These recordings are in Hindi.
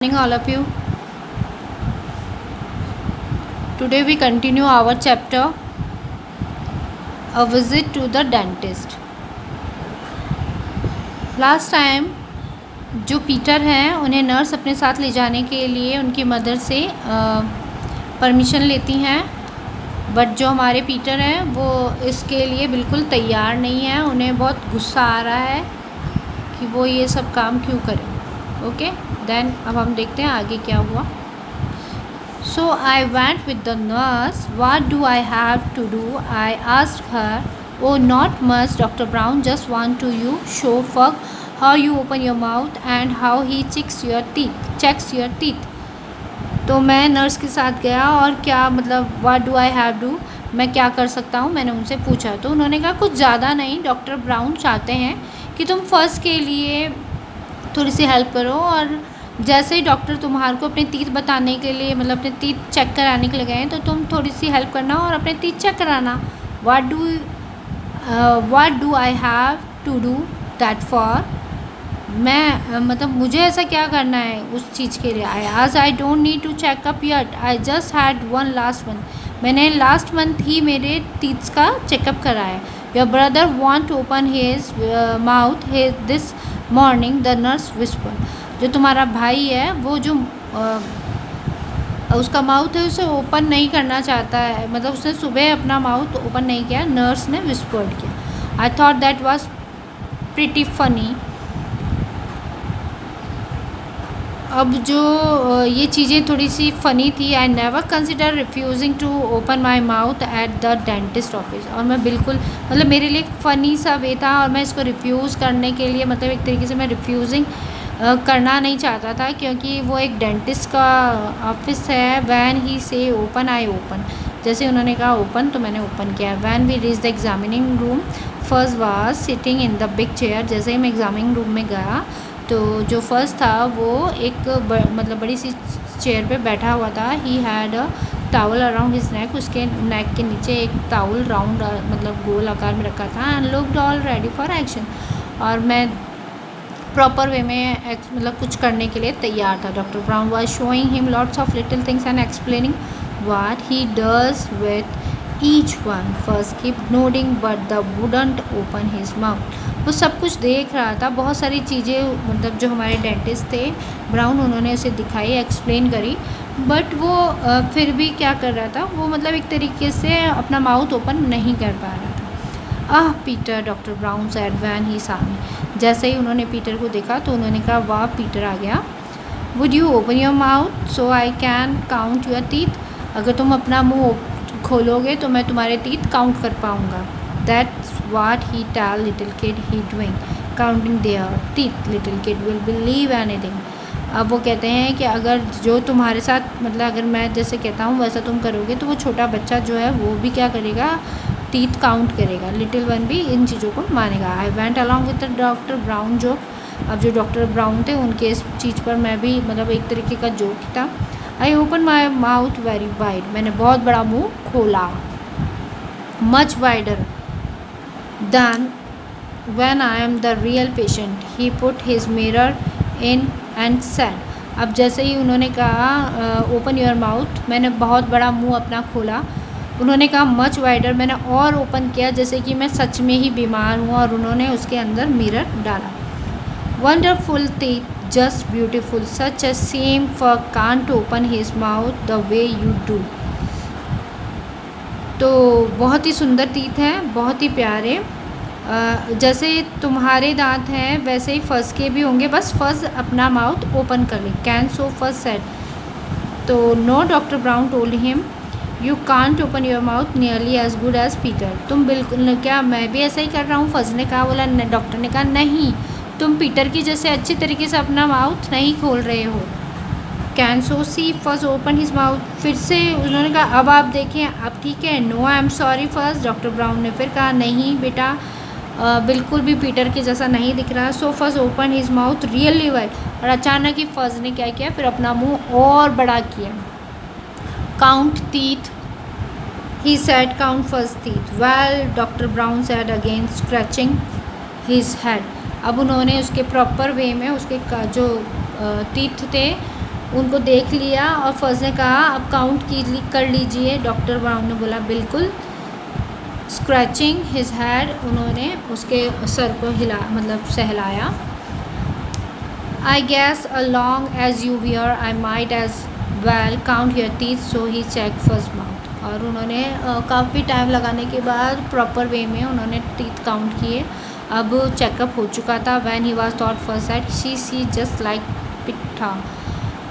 Morning all of you. Today we continue our chapter A Visit to the Dentist. Last time जो पीटर हैं उन्हें नर्स अपने साथ ले जाने के लिए उनकी मदर से परमिशन लेती हैं, बट जो हमारे पीटर हैं वो इसके लिए बिल्कुल तैयार नहीं है। उन्हें बहुत गुस्सा आ रहा है कि वो ये सब काम क्यों करें। ओके देन अब हम देखते हैं आगे क्या हुआ। So I went with the nurse. What do I have to do? I asked her. Oh, not much, Dr. Brown. Just want to you show fuck how you open your mouth and how he checks your teeth. तो मैं नर्स के साथ गया और क्या मतलब what do I have do, मैं क्या कर सकता हूँ, मैंने उनसे पूछा। तो उन्होंने कहा कुछ ज़्यादा नहीं, डॉक्टर ब्राउन चाहते हैं कि तुम फर्स्ट के लिए थोड़ी सी हेल्प करो, और जैसे ही डॉक्टर तुम्हारे को अपने टीथ बताने के लिए मतलब अपने टीथ चेक कराने के लिए गए तो तुम थोड़ी सी हेल्प करना और अपने टीथ चेक कराना। What do I have to do that for, मैं मतलब मुझे ऐसा क्या करना है उस चीज़ के लिए। I don't need to checkup yet, I just had one last month, मैंने लास्ट मंथ ही मेरे टीथ्स का चेकअप कराया। Your brother want to open his mouth this morning, the nurse whisper. जो तुम्हारा भाई है वो जो उसका माउथ है उसे ओपन नहीं करना चाहता है, मतलब उसने सुबह अपना माउथ ओपन नहीं किया, नर्स ने विस्पर्ड किया। I thought that was pretty funny. अब जो ये चीज़ें थोड़ी सी फ़नी थी। I never consider refusing to open my mouth at the dentist office, और मैं बिल्कुल मतलब मेरे लिए फ़नी सा वे था और मैं इसको रिफ्यूज़ करने के लिए मतलब एक तरीके से मैं रिफ्यूज़िंग करना नहीं चाहता था, क्योंकि वो एक डेंटिस्ट का ऑफिस है। वैन ही से ओपन आई ओपन, जैसे उन्होंने कहा ओपन तो मैंने ओपन किया। When we reach the examining room first was sitting in the big chair, जैसे ही मैं एग्जामिनिंग रूम में गया तो जो फर्स्ट था वो एक मतलब बड़ी सी चेयर पे बैठा हुआ था। He had a towel around his neck, उसके नेक के नीचे एक टावल राउंड मतलब गोल आकार में रखा था। And looked all ready for action, और मैं प्रॉपर वे में मतलब कुछ करने के लिए तैयार था। Doctor brown was showing him lots of little things and explaining what he does with each one. First keep nodding but the wouldn't open his mouth. वो सब कुछ देख रहा था, बहुत सारी चीज़ें मतलब जो हमारे डेंटिस्ट थे ब्राउन उन्होंने उसे दिखाई, एक्सप्लेन करी, बट वो फिर भी क्या कर रहा था, वो मतलब एक तरीके से अपना माउथ ओपन नहीं कर पा रहा था। Ah Peter, doctor Brown said when he saw me। जैसे ही उन्होंने पीटर को देखा तो उन्होंने कहा वाह पीटर आ गया। Would you open your mouth so I can count your teeth, अगर तुम अपना मुँह खोलोगे तो मैं तुम्हारे टीथ काउंट कर पाऊँगा। That's what he tell little kid he doing, counting their teeth, little kid will believe anything. अब वो कहते हैं कि अगर जो तुम्हारे साथ मतलब अगर मैं जैसे कहता हूँ वैसा तुम करोगे तो वो छोटा बच्चा जो है वो भी क्या करेगा, टीथ काउंट करेगा। लिटिल वन भी इन चीज़ों को मानेगा। I went along with the doctor brown joke, अब जो डॉक्टर ब्राउन थे उनके इस चीज़ पर मैं भी मतलब एक तरीके का जोक था। I open my mouth very wide, मैंने बहुत बड़ा मुँह खोला। Much wider than when I am the real patient, he put his mirror in and said। अब जैसे ही उन्होंने कहा ओपन योर माउथ, मैंने बहुत बड़ा मुंह अपना खोला। उन्होंने कहा मच वाइडर, मैंने और ओपन किया जैसे कि मैं सच में ही बीमार हूँ, और उन्होंने उसके अंदर मिरर डाला। Wonderful teeth, just beautiful, such a same for can't open his mouth the way you do. तो बहुत ही सुंदर टीथ हैं, बहुत ही प्यारे, जैसे तुम्हारे दांत हैं वैसे ही फर्स्ट के भी होंगे, बस फर्स्ट अपना माउथ ओपन कर ले। Can so first said. तो no, doctor Brown told him, you can't open your mouth nearly as good as Peter. तुम बिल्कुल क्या मैं भी ऐसा ही कर रहा हूँ, फर्स्ट ने कहा। बोला डॉक्टर ने कहा नहीं, तुम पीटर की जैसे अच्छी तरीके से अपना माउथ नहीं खोल रहे हो। Can so see first open his mouth, फिर से उन्होंने कहा अब आप देखें अब ठीक है। No I am sorry first, doctor Brown ने फिर कहा नहीं बेटा बिल्कुल भी पीटर के जैसा नहीं दिख रहा। So first open his mouth really wide, और अचानक ही फर्स्ट ने क्या किया, फिर अपना मुंह और बड़ा किया। Count teeth, he said count first teeth. Well, doctor Brown said again scratching his head. अब उन्होंने उसके प्रॉपर वे में उसके जो टीथ थे उनको देख लिया और फर्स्ट ने कहा अब काउंट कर लीजिए। डॉक्टर ब्राउन ने बोला बिल्कुल। स्क्रैचिंग हिज हेड, उन्होंने उसके सर को हिला मतलब सहलाया। I guess along as you here I might as well count your teeth, so he checked first mouth। और उन्होंने काफ़ी टाइम लगाने के बाद प्रॉपर वे में उन्होंने टीथ काउंट किए। अब चेकअप हो चुका था। When he was thought first said she just like पिट्ठा।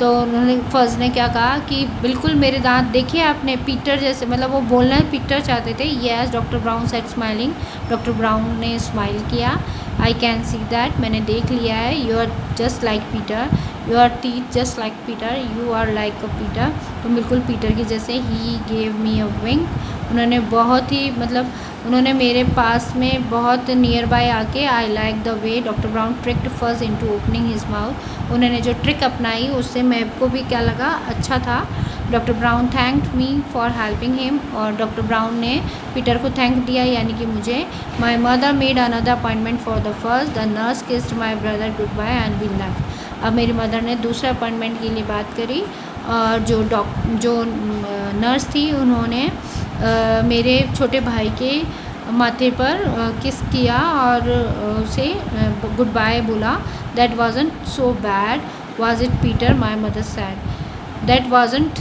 तो उन्होंने फर्स्ट ने क्या कहा कि बिल्कुल मेरे दांत देखिए आपने, पीटर जैसे, मतलब वो बोलना पीटर चाहते थे। Yes doctor Brown said smiling, doctor Brown ने स्माइल किया। आई कैन सी दैट, मैंने देख लिया है। You are just like Peter, you are teeth just like Peter, you are like a Peter, तो बिल्कुल पीटर की जैसे। ही गेव मी अ विंक, उन्होंने बहुत ही मतलब उन्होंने मेरे पास में बहुत नियर बाय आके I like the way doctor brown tricked first into opening his mouth, उन्होंने जो ट्रिक अपनाई उससे मेरे को भी क्या लगा, अच्छा था। Doctor Brown thanked me for helping him, और डॉक्टर ब्राउन ने पीटर को थैंक दिया यानी कि मुझे। My mother made another appointment for the first, the nurse kissed my brother goodbye and we left. अब मेरी मदर ने दूसरे अपॉइंटमेंट के लिए बात करी, और जो नर्स थी उन्होंने मेरे छोटे भाई के माथे पर किस किया और उसे गुड बाय बोला। That wasn't so bad was it Peter, my mother said. That wasn't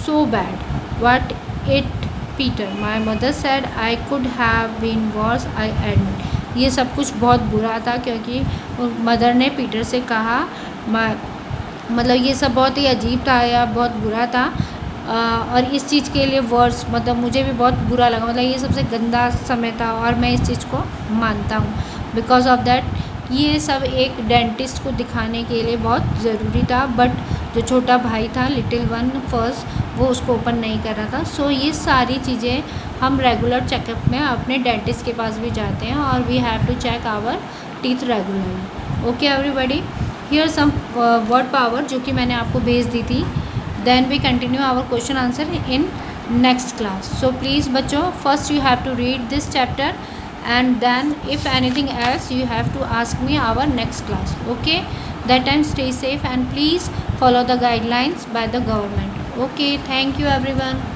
so bad what it Peter, my mother said I could have been worse I admit. ये सब कुछ बहुत बुरा था क्योंकि मदर ने पीटर से कहा, मतलब ये सब बहुत ही अजीब था या बहुत बुरा था। और इस चीज़ के लिए वर्स मतलब मुझे भी बहुत बुरा लगा, मतलब ये सबसे गंदा समय था और मैं इस चीज़ को मानता हूँ। बिकॉज ऑफ दैट ये सब एक डेंटिस्ट को दिखाने के लिए बहुत ज़रूरी था, बट जो छोटा भाई था लिटिल वन फर्स्ट, वो उसको ओपन नहीं कर रहा था। सो ये सारी चीज़ें हम रेगुलर चेकअप में अपने डेंटिस्ट के पास भी जाते हैं और we have to check our teeth regularly. Okay everybody, here some word power जो कि मैंने आपको भेज दी थी। Then we continue our question answer in next class. So please बच्चों, first you have to read this chapter and then if anything else you have to ask me our next class. Okay, that time stay safe and please follow the guidelines by the government. Okay, thank you everyone.